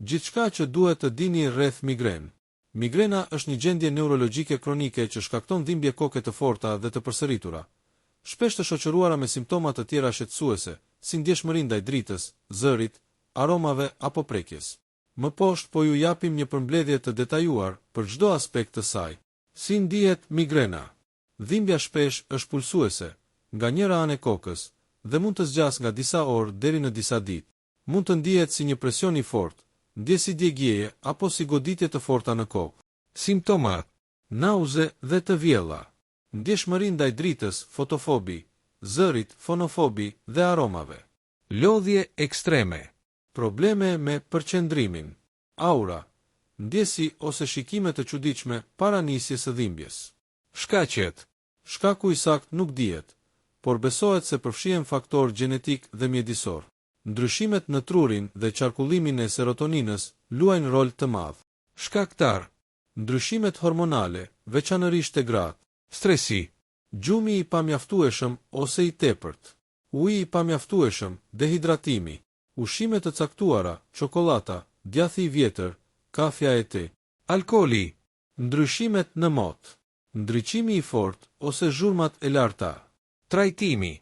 Gjithçka që duhet të dini rreth migren. Migrena është një gjendje neurologjike kronike që shkakton dhimbje koke të forta dhe të përsëritura, shpesh të shoqëruara me simptoma të tjera shqetësuese, si ndjeshmëri ndaj dritës, zërit, aromave apo prekjes. Më poshtë po ju japim një përmbledhje të detajuar për çdo aspekt të saj. Si ndihet migrena? Dhimbja shpesh është pulsuese, nga njëra anë e kokës, dhe mund të zgjas nga disa orë deri në disa ditë. Mund të ndihet si një presion i fortë, ndjesi djegjeje apo si goditje të forta në kokë. Simptomat: nauze dhe të vjella, ndjeshmëri ndaj dritës, fotofobi, zërit, fonofobi dhe aromave. Lodhje ekstreme, probleme me përqendrimin, aura, ndjesi ose shikime të çuditshme para nisjes së dhimbjes. Shkaqet: shkaku i saktë nuk dihet, por besohet se përfshihen faktor gjenetik dhe mjedisor. Ndryshimet në trurin dhe qarkullimin e serotoninës luajnë rol të madh. Shkaktar: ndryshimet hormonale, veçanërisht te gratë. Stresi, gjumi i pamjaftueshëm ose i tepërt, uji i pamjaftueshëm, dehidratimi, ushqime të caktuara, çokolata, djathi i vjetër, kafja e te. Alkooli, ndryshimet në motë, ndriçimi i fortë ose zhurmat e larta. Trajtimi: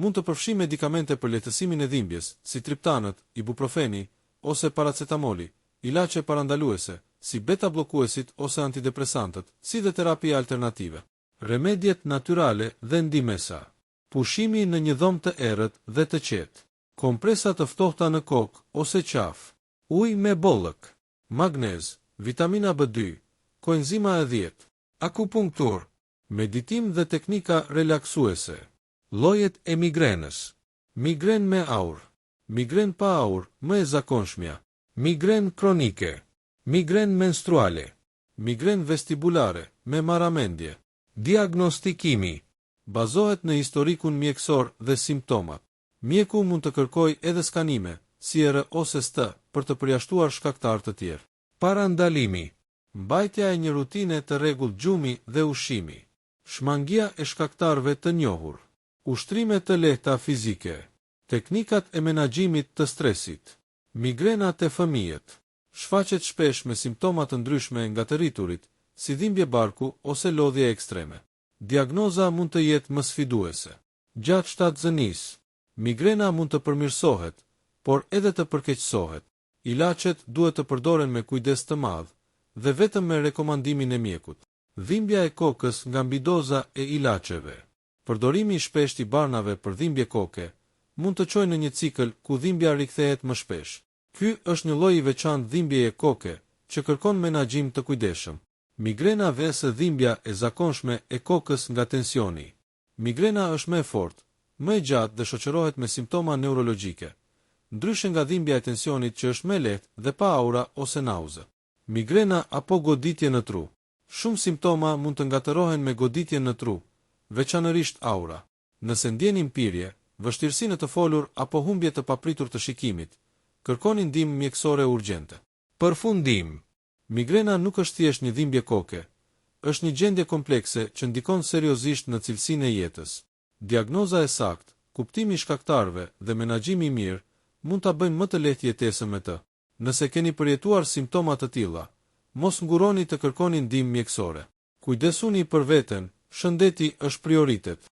mund të përfshijë medikamente për lehtësimin e dhimbjes, si triptanët, ibuprofeni ose paracetamoli, ilaçe parandaluese, si beta bllokuesit ose antidepresantët, si dhe terapia alternative. Remedjet natyrale dhe ndihmesa: pushimi në një dhomë të errët dhe të qetë, kompresa të ftohta në kokë ose qafë, ujë me bollëk, magnez, vitamina B2, koenzima E10, akupunktur, meditim dhe teknika relaksuese. Llojet e migrenës: migren me aur, migren pa aur, më e zakonshmja, migren kronike, migren menstruale, migren vestibulare, me marramendje. Diagnostikimi: bazohet në historikun mjekësor dhe simptomat. Mjeku mund të kërkojë edhe skanime, SIR ose ST, për të përjashtuar shkaktar të tjerë. Parandalimi: mbajtja e një rutine të rregullt gjumi dhe ushqimi. Shmangia e shkaktarëve të njohur. Ushtrime të lehta fizike. Teknikat e menaxhimit të stresit. Migrena te fëmijët. Shfaqet shpesh me simptoma të ndryshme nga të rriturit, si dhimbje barku ose lodhje ekstreme. Diagnoza mund të jetë më sfiduese. Gjatë shtatëzënisë, migrena mund të përmirësohet, por edhe të përkeqësohet. Ilaçet duhet të përdoren me kujdes të madh dhe vetëm me rekomandimin e mjekut. Dhimbja e kokës nga mbidoza e ilaçeve. Përdorimi i shpeshtë i barnave për dhimbje koke mund të çojë në një cikël ku dhimbja rikthehet më shpesh. Ky është një lloj i veçantë dhimbjeje koke që kërkon menaxhim të kujdesshëm. Migrena vese dhimbja e zakonshme e kokës nga tensioni. Migrena është më e fortë, më e gjatë dhe shoqërohet me simptoma neurologjike, ndryshe nga dhimbja e tensionit që është më e lehtë dhe pa aura ose nauze. Migrena apo goditje në tru. Shumë simptoma mund të ngatërohen me goditje në tru, veçanërisht aura. Nëse ndjenin pirje, vështirësi në të folur apo humbje të papritur të shikimit, kërkoni ndihmë mjekësore urgjente. Përfundim: migrena nuk është thjesht një dhimbje koke, është një gjendje komplekse që ndikon seriozisht në cilësinë e jetës. Diagnoza e saktë, kuptimi i shkaktarëve dhe menaxhimi i mirë mund ta bëjnë më të lehtë jetesën me të. Nëse keni përjetuar simptoma të tilla, mos nguroni të kërkoni ndihmë mjekësore. Kujdesuni për veten, shëndeti është prioritet.